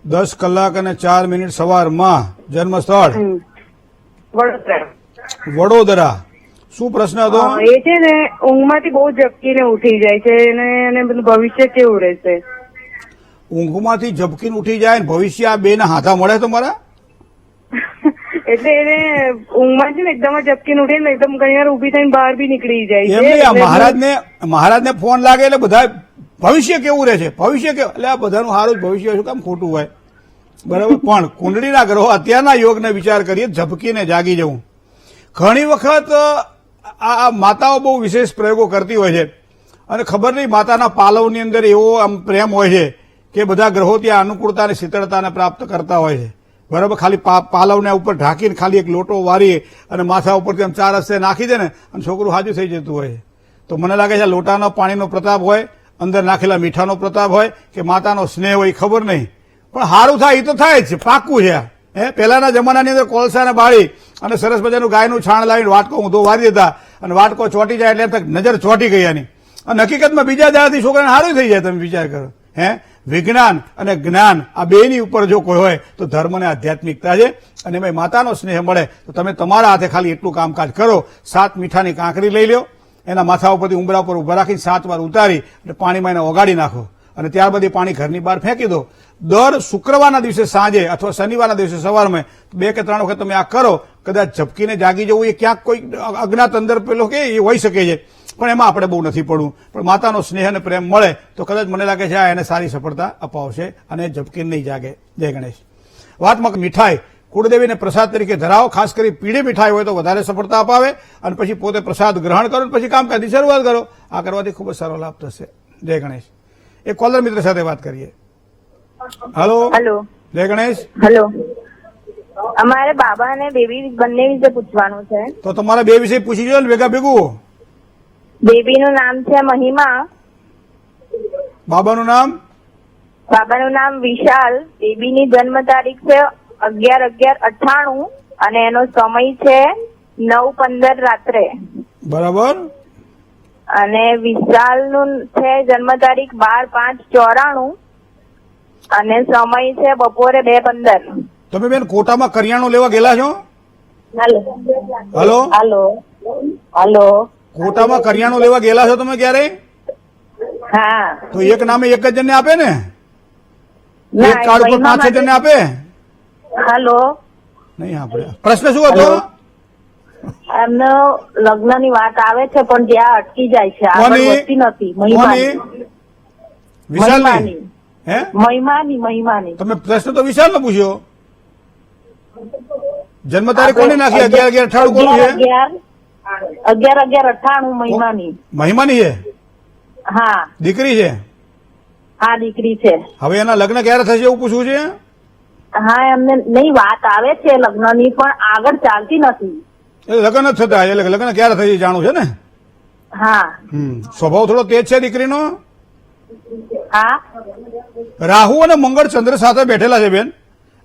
[SPEAKER 1] 10 કલાક અને 4 મિનિટ સવારમાં. જન્મ સ્થળ વડોદરા. શું પ્રશ્ન હતો?
[SPEAKER 3] એ છે ને ઊંઘમાંથી બહુ ઝપકીને ઉઠી જાય છે અને ભવિષ્ય કેવું રહેશે?
[SPEAKER 1] ઊંઘમાંથી ઝપકીને ઉઠી જાય ને ભવિષ્ય, આ બે ના હાથા મળે તમારા?
[SPEAKER 6] એટલે એને ઊંઘમાં છે ને એકદમ જ ઝપકીને ઉઠીને એકદમ ઘણી વાર ઉભી થઈને બહાર બી નીકળી જાય
[SPEAKER 1] એમ નહીં, આ
[SPEAKER 6] એટલે
[SPEAKER 1] મહારાજને ફોન લાગે એટલે બધા ભવિષ્ય કેવું રહે છે, ભવિષ્ય કેવું, એટલે આ બધાનું સારું જ ભવિષ્ય શું કામ ખોટું હોય, બરાબર. પણ કુંડળીના ગ્રહો અત્યારના યોગને વિચાર કરીએ, ઝપકીને જાગી જવું. ઘણી વખત આ માતાઓ બહુ વિશેષ પ્રયોગો કરતી હોય છે અને ખબર નહીં માતાના પાલવની અંદર એવો આમ પ્રેમ હોય છે કે બધા ગ્રહો ત્યાં અનુકૂળતા અને શીતળતાને પ્રાપ્ત કરતા હોય છે, બરાબર. ખાલી પાલવને ઉપર ઢાંકીને ખાલી એક લોટો વારી અને માથા ઉપરથી આમ 4 રસ્તે નાખી દે ને અને છોકરું હાજુ થઈ જતું હોય છે. તો મને લાગે છે લોટાનો પાણીનો પ્રતાપ હોય, અંદર નાખેલા મીઠાનો પ્રતાપ હોય કે માતાનો સ્નેહ હોય, ખબર નહીં. પણ સારું થાય એ તો થાય જ છે, પાક્કું છે. પહેલાના જમાનાની અંદર કોલસાને બાળી અને સરસ મજાનું ગાયનું છાણ લાવીને વાટકો ઊંધો વારી દેતા અને વાટકો ચોંટી જાય એટલે એમ નજર ચોંટી ગઈ એની. અને હકીકતમાં બીજા દાડાથી છોકરાને સારું થઈ જાય. તમે વિચાર કરો. વિજ્ઞાન અને જ્ઞાન આ બેની ઉપર જો કોઈ હોય તો ધર્મ અને આધ્યાત્મિકતા છે. અને એમાં માતાનો સ્નેહ મળે તો તમે તમારા હાથે ખાલી એટલું કામકાજ કરો, 7 મીઠાની કાંકરી લઈ લો, એના માથા ઉપરથી ઉંબરા ઉપર ઉભા રાખીને 7 વાર ઉતારી અને પાણીમાં એને ઓગાળી નાખો અને ત્યારબાદ એ પાણી ઘરની બહાર ફેંકી દો. દર શુક્રવારના દિવસે સાંજે અથવા શનિવારના દિવસે સવારમાં 2 કે 3 વખત તમે આ કરો. કદાચ ઝપકીને જાગી જવું એ ક્યાંક કોઈ અજ્ઞાત અંદર પેલો કે એ હોઈ શકે છે, પણ એમાં આપણે બહુ નથી પડવું. પણ માતાનો સ્નેહ અને પ્રેમ મળે તો કદાચ મને લાગે છે આ એને સારી સફળતા અપાવશે અને ઝપકીને નહીં જાગે. જય ગણેશ. વાતમાં મીઠાઈ કુળદેવીને પ્રસાદ તરીકે ધરાવો, ખાસ કરી પીળી મીઠાઈ હોય તો વધારે સફળતા અપાવે અને પછી પોતે પ્રસાદ ગ્રહણ કરો પછી કામકાજની શરૂઆત કરો. આ કરવાથી ખૂબ જ સારો લાભ થશે. જય ગણેશ. એક કોલર મિત્ર સાથે વાત કરીએ. હેલો.
[SPEAKER 5] હેલો.
[SPEAKER 1] જય ગણેશ.
[SPEAKER 5] હેલો. અમારે બાબા અને બેબી બંને વિશે પૂછવાનું છે.
[SPEAKER 1] તો તમારા બે વિષય પૂછી લો ને ભેગા ભેગું.
[SPEAKER 5] બેબીનું નામ છે મહિમા,
[SPEAKER 1] બાબાનું નામ?
[SPEAKER 5] બાબાનું નામ વિશાલ. બેબીની જન્મ તારીખ છે 11/11/98 અને એનો સમય છે 9:15 રાત્રે.
[SPEAKER 1] બરાબર.
[SPEAKER 5] અને વિશાલનું છે જન્મ તારીખ 12/5/94 અને સમય છે બપોરે 2:15.
[SPEAKER 1] તમે બેન કોટામાં કરિયાણું લેવા ગયેલા છો?
[SPEAKER 5] Hello
[SPEAKER 1] hello.
[SPEAKER 5] હાલો હાલો.
[SPEAKER 1] કોટામાં કરિયાણું લેવા ગયેલા છો તમે ક્યારે?
[SPEAKER 5] હા.
[SPEAKER 1] તો એક નામે એક જ જણને આપે ને?
[SPEAKER 5] ના,
[SPEAKER 1] એક કાર્ડ ઉપર 5-6 જણને આપે?
[SPEAKER 5] હાલો.
[SPEAKER 1] નહીં આપણે. પ્રશ્ન શું હતો?
[SPEAKER 5] એમને લગ્નની વાત આવે છે પણ ત્યાં અટકી જાય છે, આગળ
[SPEAKER 1] કોની?
[SPEAKER 5] વધતી નથી. મહિમાની.
[SPEAKER 1] વિશાલની. હે?
[SPEAKER 5] મહિમાની.
[SPEAKER 1] તમે પ્રશ્ન તો વિશાલનો પૂછ્યો. જન્મ તારીખ કોની નાખી? 11/11/98 કોનું છે?
[SPEAKER 5] 11/11/98 મહિમાની.
[SPEAKER 1] મહિમાની છે?
[SPEAKER 5] હા
[SPEAKER 1] દીકરી છે?
[SPEAKER 5] હા દીકરી છે.
[SPEAKER 1] હવે એના લગ્ન ક્યારે થશે એવું પૂછવું છે?
[SPEAKER 5] હા એમને નહીં વાત આવે છે લગ્નની પણ આગળ ચાલતી નથી.
[SPEAKER 1] એટલે લગ્ન જ થતા, એટલે લગ્ન ક્યારે થશે જાણવું છે ને?
[SPEAKER 5] હા.
[SPEAKER 1] સ્વભાવ થોડો તેજ છે દીકરીનો.
[SPEAKER 5] હા.
[SPEAKER 1] રાહુ અને મંગળ ચંદ્ર સાથે બેઠેલા છે બેન,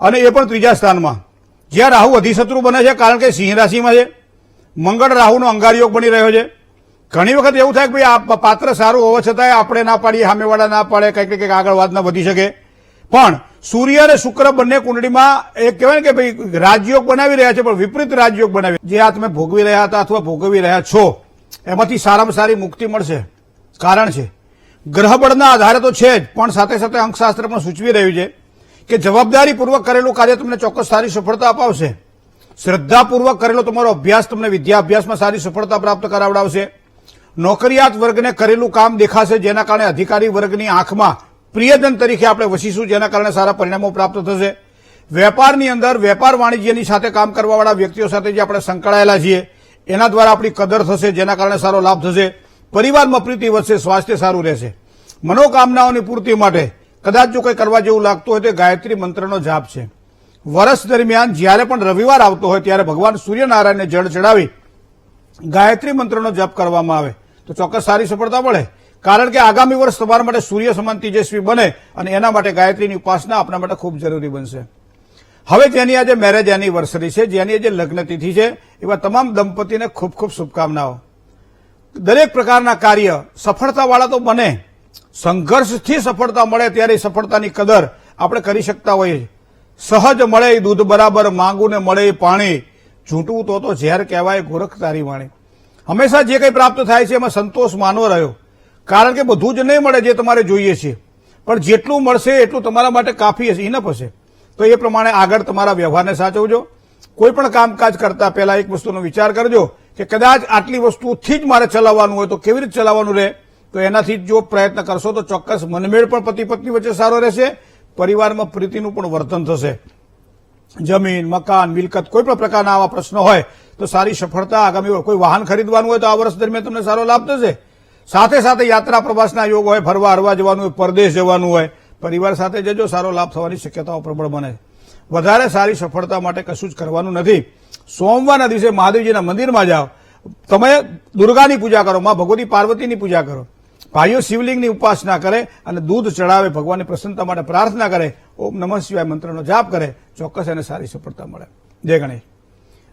[SPEAKER 1] અને એ પણ 3જા સ્થાનમાં, જ્યાં રાહુ અધિશત્રુ બને છે કારણ કે સિંહ રાશિમાં છે. મંગળ રાહુનો અંગારયોગ બની રહ્યો છે. ઘણી વખત એવું થાય કે ભાઈ આ પાત્ર સારું હોવા છતાંય આપણે ના પાડીએ, સામેવાળા ના પાડે, કંઈક આગળ વાત ના વધી શકે. પણ સૂર્ય અને શુક્ર બંને કુંડળીમાં એક કહેવાય ને કે ભાઈ રાજયોગ બનાવી રહ્યા છે, પણ વિપરીત રાજયોગ બનાવી, જે આ તમે ભોગવી રહ્યા હતા અથવા ભોગવી રહ્યા છો એમાંથી સારામાં સારી મુક્તિ મળશે. કારણ છે ગ્રહબળના આધારે તો છે જ, પણ સાથે સાથે અંકશાસ્ત્ર પણ સૂચવી રહ્યું છે કે જવાબદારીપૂર્વક કરેલું કાર્ય તમને ચોક્કસ સારી સફળતા અપાવશે. શ્રદ્ધાપૂર્વક કરેલો તમારો અભ્યાસ તમને વિદ્યા અભ્યાસમાં સારી સફળતા પ્રાપ્ત કરાવડાવશે. નોકરિયાત વર્ગને કરેલું કામ દેખાશે, જેના કારણે અધિકારી વર્ગની આંખમાં પ્રિયજન તરીકે આપણે વસીશું, જેના કારણે સારા પરિણામો પ્રાપ્ત થશે. વેપારની અંદર વેપાર વાણિજ્યની સાથે કામ કરવાવાળા વ્યક્તિઓ સાથે જે આપણે સંકળાયેલા છીએ એના દ્વારા આપણી કદર થશે, જેના કારણે સારો લાભ થશે. પરિવારમાં પ્રીતિ વધશે, સ્વાસ્થ્ય સારું રહેશે. મનોકામનાઓની પૂર્તિ માટે કદાચ જો કંઈ કરવા જેવું લાગતું હોય તો ગાયત્રી મંત્રનો જાપ છે. વર્ષ દરમિયાન જ્યારે પણ રવિવાર આવતો હોય ત્યારે ભગવાન સૂર્યનારાયણને જળ ચડાવી ગાયત્રી મંત્રનો જપ કરવામાં આવે તો ચોક્કસ સારી સફળતા મળે. કારણ કે આગામી વર્ષ તમારા માટે સૂર્ય સમાન તેજસ્વી બને અને એના માટે ગાયત્રીની ઉપાસના આપણા માટે ખૂબ જરૂરી બનશે. હવે જેની આજે મેરેજ એનિવર્સરી છે, જેની આજે લગ્ન તિથિ છે, એવા તમામ દંપતીને ખૂબ ખૂબ શુભકામનાઓ. દરેક પ્રકારના કાર્ય સફળતાવાળા તો બને, સંઘર્ષથી સફળતા મળે ત્યારે સફળતાની કદર આપણે કરી શકતા હોઈએ. સહજ મળે દૂધ બરાબર, માંગુને મળે પાણી, છૂટવું તો ઝેર કહેવાય ગોરખ તારી વાણી. હંમેશા જે કંઈ પ્રાપ્ત થાય છે એમાં સંતોષ માનવો રહ્યો, કારણ કે બધું જ નહીં મળે જે તમારે જોઈએ છે, પણ જેટલું મળશે એટલું તમારા માટે કાફી હશે, ઇનફ હશે. તો એ પ્રમાણે આગળ તમારા વ્યવહારને સાચવજો. કોઈ પણ કામકાજ કરતા પહેલા એક વસ્તુનો વિચાર કરજો કે કદાચ આટલી વસ્તુથી જ મારે ચલાવવાનું હોય તો કેવી રીતે ચલાવવાનું રહે, તો એનાથી જો પ્રયત્ન કરશો તો ચોક્કસ મનમેળ પણ પતિ પત્ની વચ્ચે સારો રહેશે, પરિવારમાં પ્રીતિનું પણ વર્તન થશે. જમીન, મકાન, મિલકત કોઈ પણ પ્રકારના આવા પ્રશ્નો હોય તો સારી સફળતા આગામી, કોઈ વાહન ખરીદવાનું હોય તો આ વર્ષ દરમિયાન તમને સારો લાભ થશે. સાથે સાથે યાત્રા પ્રવાસના યોગ હોય, ફરવા હરવા જવાનું હોય, પરદેશ જવાનું હોય, પરિવાર સાથે જજો, સારો લાભ થવાની શક્યતાઓ પ્રબળ બને. વધારે સારી સફળતા માટે કશું જ કરવાનું નથી. સોમવારના દિવસે મહાદેવજીના મંદિરમાં જાઓ, તમે દુર્ગાની પૂજા કરો, માં ભગવતી પાર્વતીની પૂજા કરો, ભાઈઓ શિવલિંગની ઉપાસના કરે અને દૂધ ચડાવે, ભગવાનની પ્રસન્નતા માટે પ્રાર્થના કરે, ઓમ નમઃ શિવાય મંત્રનો જાપ કરે, ચોક્કસ એને સારી સફળતા મળે. જય ગણેશ.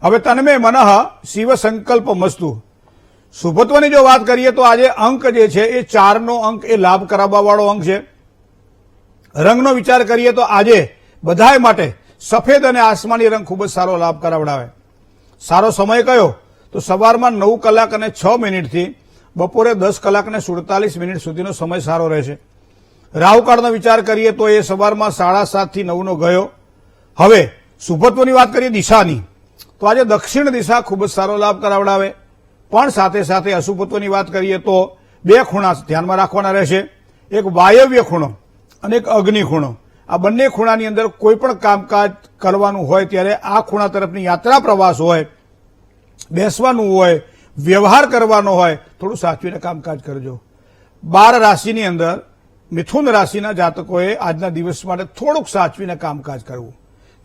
[SPEAKER 1] હવે તન્મે મનઃ શિવ સંકલ્પ મસ્તુ. શુભત્વની જો વાત કરીએ તો આજે અંક જે છે એ 4નો અંક એ લાભ કરાવવા વાળો અંક છે. રંગનો વિચાર કરીએ તો આજે બધાય માટે સફેદ અને આસમાની રંગ ખૂબ જ સારો લાભ કરાવડાવે. સારો સમય કયો? તો સવારમાં 9 કલાક અને 6 મિનિટથી બપોરે 10 કલાક અને 47 મિનિટ સુધીનો સમય સારો રહેશે. રાહુકાળનો વિચાર કરીએ તો એ સવારમાં 7:30 થી 9નો ગયો. હવે શુભત્વની વાત કરીએ દિશાની, તો આજે દક્ષિણ દિશા ખૂબ જ સારો લાભ કરાવડાવે. પણ સાથે સાથે અશુભત્વની વાત કરીએ તો 2 ખૂણા ધ્યાનમાં રાખવાના રહેશે, એક વાયવ્ય ખૂણો અને એક અગ્નિ ખૂણો. આ બંને ખૂણાની અંદર કોઈ પણ કામકાજ કરવાનું હોય ત્યારે આ ખૂણા તરફની યાત્રા પ્રવાસ હોય, બેસવાનું હોય, વ્યવહાર કરવાનો હોય, થોડું સાચવીને કામકાજ કરજો. 12 રાશિની અંદર મિથુન રાશિના જાતકોએ આજના દિવસ માટે થોડુંક સાચવીને કામકાજ કરવું.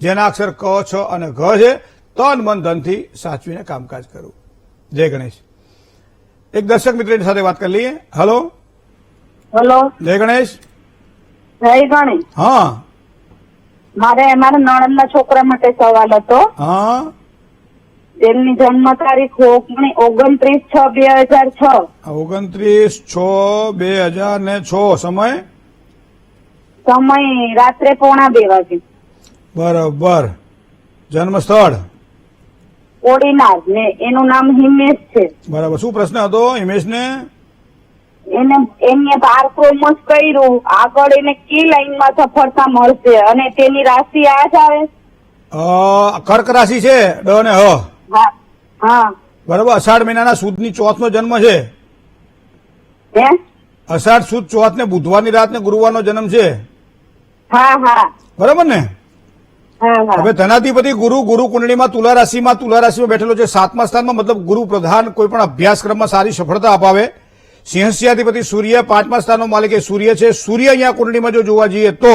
[SPEAKER 1] જેના અક્ષર ક, છ અને ઘ છે, તન મન ધનથી સાચવીને કામકાજ કરવું. જય ગણેશ. એક દર્શક મિત્રની સાથે વાત કરી લઈએ. હલો
[SPEAKER 2] હેલો,
[SPEAKER 1] જય ગણેશ.
[SPEAKER 2] જય ગણેશ.
[SPEAKER 1] હા
[SPEAKER 2] મારા નણંદના છોકરા માટે સવાલ હતો.
[SPEAKER 1] હા
[SPEAKER 2] તેમની જન્મ તારીખ 29/6/2006.
[SPEAKER 1] 29/6/2006. સમય
[SPEAKER 2] રાત્રે 1:45 વાગે.
[SPEAKER 1] બરોબર. જન્મ સ્થળ
[SPEAKER 2] ઓડીનાર ને એનું નામ હિમેશ છે.
[SPEAKER 1] બરાબર. શું પ્રશ્ન હતો હિમેશને?
[SPEAKER 2] એને 12 કોમર્સ કર્યું, આગળ એને કી લાઈનમાં સફળતા મળશે અને તેની રાશિ આ જ આવે.
[SPEAKER 1] કર્ક રાશિ છે, ડ ને હ.
[SPEAKER 2] હા હા.
[SPEAKER 1] બરાબર. અષાઢ મહિનાના સુદની ચોથનો જન્મ છે.
[SPEAKER 2] હે?
[SPEAKER 1] અષાઢ સુદ ચોથ ને બુધવારની રાત ને ગુરુવારનો જન્મ છે.
[SPEAKER 2] હા હા
[SPEAKER 1] બરાબર ને?
[SPEAKER 2] હા હા.
[SPEAKER 1] હવે ધનાધિપતિ ગુરુ કુંડળીમાં તુલા રાશિમાં બેઠેલો છે 7મા સ્થાનમાં, મતલબ ગુરુ પ્રધાન કોઈ પણ અભ્યાસક્રમમાં સારી સફળતા અપાવે. સિંહસ્યાધિપતિ સૂર્ય 5મા સ્થાનનો માલિક એ સૂર્ય છે. સૂર્ય અહીંયા કુંડળીમાં જો જોવા જઈએ તો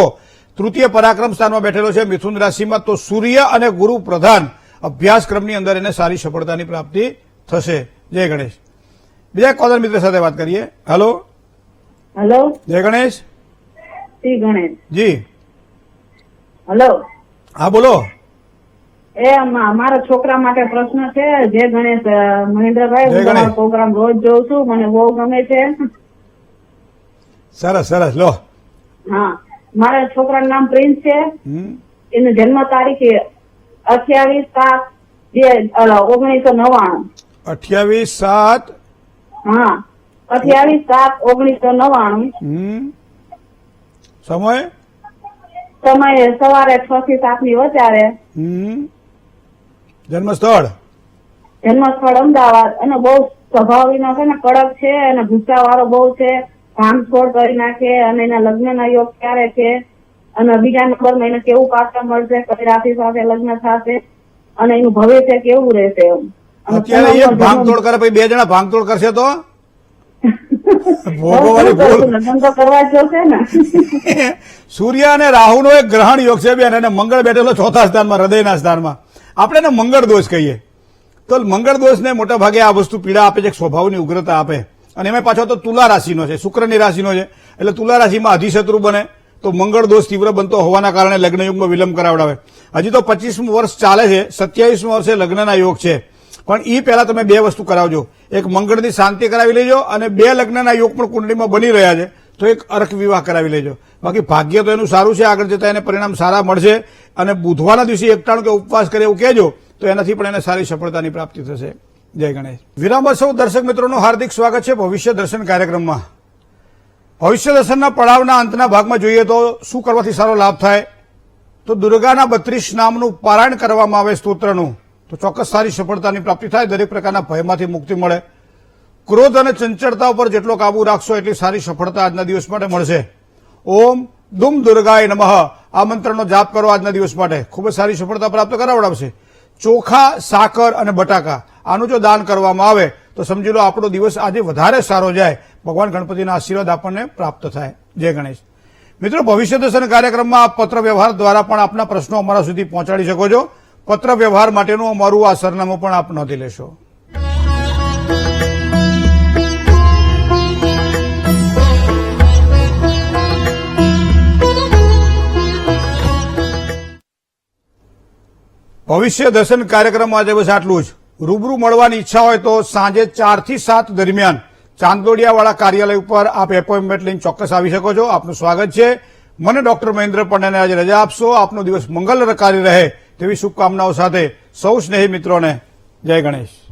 [SPEAKER 1] તૃતીય પરાક્રમ સ્થાનમાં બેઠેલો છે મિથુન રાશિમાં. તો સૂર્ય અને ગુરુ પ્રધાન અભ્યાસક્રમની અંદર એને સારી સફળતાની પ્રાપ્તિ થશે. જય ગણેશ. બીજા કોલર મિત્ર સાથે વાત કરીએ. હેલો
[SPEAKER 2] હેલો,
[SPEAKER 1] જય ગણેશ.
[SPEAKER 2] શ્રી ગણેશ.
[SPEAKER 1] જી
[SPEAKER 2] હેલો,
[SPEAKER 1] હા બોલો.
[SPEAKER 2] એ મારા છોકરા માટે પ્રશ્ન છે. જય ગણેશ મહેન્દ્રભાઈ,
[SPEAKER 1] જય
[SPEAKER 2] હું
[SPEAKER 1] ગણેશ.
[SPEAKER 2] તમારો પ્રોગ્રામ રોજ જોઉં છું, મને બહુ ગમે છે.
[SPEAKER 1] સરસ સરસ. લો.
[SPEAKER 2] હા, મારા છોકરાનું નામ પ્રિન્સ છે.
[SPEAKER 1] હમ.
[SPEAKER 2] એની જન્મ તારીખ 28/7/1999.
[SPEAKER 1] 28/7.
[SPEAKER 2] હા, 28/7/1999.
[SPEAKER 1] હમ. સમય
[SPEAKER 2] સમય સવારે 6 થી 7 ની વચ્ચે આવે.
[SPEAKER 1] હમ. જન્મ સ્થળ
[SPEAKER 2] જન્મ સ્થળ અમદાવાદ. અને બહુ સ્વભાવીનો છે ને, કડક છે અને ગુસ્સા વાળો બહુ છે, ભાંગછોડ કરી નાખે. અને એના લગ્નના યોગ ક્યારે છે અને બીજા નંબરમાં એને કેવું પાત્ર મળશે, કઈ રાશિ સાથે લગ્ન થશે અને એનું ભવિષ્ય કેવું રહેશે એમ. અને
[SPEAKER 1] અત્યારે એક ભાંગતોડ કરે પછી 2 જણા ભાંગતોડ કરશે તો ભોગવવાની ભૂલ.
[SPEAKER 2] લગ્ન તો કરવા જ જોશે ને.
[SPEAKER 1] સૂર્ય અને રાહુનો એક ગ્રહણ યોગ છે બેન, અને મંગળ બેઠેલો 4થા સ્થાનમાં, હૃદયના સ્થાનમાં. આપણે એને મંગળ દોષ કહીએ. તો મંગળ દોષને મોટા ભાગે આ વસ્તુ પીડા આપે છે, સ્વભાવની ઉગ્રતા આપે. અને એમાં પાછો તો તુલા રાશિનો છે, શુક્રની રાશિનો છે, એટલે તુલા રાશિમાં અધિશત્રુ બને તો મંગળ દોષ તીવ્ર બનતો હોવાના કારણે લગ્નયુગમાં વિલંબ કરાવડાવે. હજી તો 25મું વર્ષ ચાલે છે, 27મું વર્ષે લગ્નના યોગ છે. પણ એ પહેલા તમે 2 વસ્તુ કરાવજો. એક મંગળની શાંતિ કરાવી લેજો અને 2 લગ્નના યોગ પણ કુંડળીમાં બની રહ્યા છે તો એક અર્ક વિવાહ કરાવી લેજો. બાકી ભાગ્ય તો એનું સારું છે, આગળ જતા એને પરિણામ સારા મળશે. અને બુધવારના દિવસે એકટાણું કે ઉપવાસ કરે એવું કહેજો તો એનાથી પણ એને સારી સફળતાની પ્રાપ્તિ થશે. જય ગણેશ. વિરામ બાદ સૌ દર્શક મિત્રોનું હાર્દિક સ્વાગત છે ભવિષ્ય દર્શન કાર્યક્રમમાં. ભવિષ્ય દર્શનના પડાવના અંતના ભાગમાં જોઈએ તો શું કરવાથી સારો લાભ થાય, તો દુર્ગાના 32 નામનું પારાયણ કરવામાં આવે સ્તોત્રનું, તો ચોક્કસ સારી સફળતાની પ્રાપ્તિ થાય, દરેક પ્રકારના ભયમાંથી મુક્તિ મળે. ક્રોધ અને ચંચળતા ઉપર જેટલો કાબુ રાખશો એટલી સારી સફળતા આજના દિવસ માટે મળશે. ઓમ દુમ દુર્ગાય નમઃ આ મંત્રનો જાપ કરો આજના દિવસ માટે, ખૂબ જ સારી સફળતા પ્રાપ્ત કરાવડાવશે. ચોખા, સાકર અને બટાકા આનું જો દાન કરવામાં આવે તો સમજી લો આપણો દિવસ આજે વધારે સારો જાય. ભગવાન ગણપતિના આશીર્વાદ આપણને પ્રાપ્ત થાય. જય ગણેશ. મિત્રો, ભવિષ્ય દર્શન કાર્યક્રમમાં આપ પત્ર વ્યવહાર દ્વારા પણ આપના પ્રશ્નો અમારા સુધી પહોંચાડી શકો છો. પત્ર વ્યવહાર માટેનું અમારું આ સરનામું પણ આપ નોંધી લેશો. ભવિષ્ય દર્શન કાર્યક્રમમાં આજે બસ આટલું જ. રૂબરૂ મળવાની ઈચ્છા હોય તો સાંજે 4 થી 7 દરમિયાન ચાંદોડિયાવાળા કાર્યાલય ઉપર આપ એપોઇન્ટમેન્ટ લઈને ચોક્કસ આવી શકો છો. આપનું સ્વાગત છે. મને ડોક્ટર મહેન્દ્ર પંડ્યાને આજે રજા આપશો. આપનો દિવસ મંગલકારી રહે તેવી શુભકામનાઓ સાથે સૌ સ્નેહી મિત્રોને જય ગણેશ.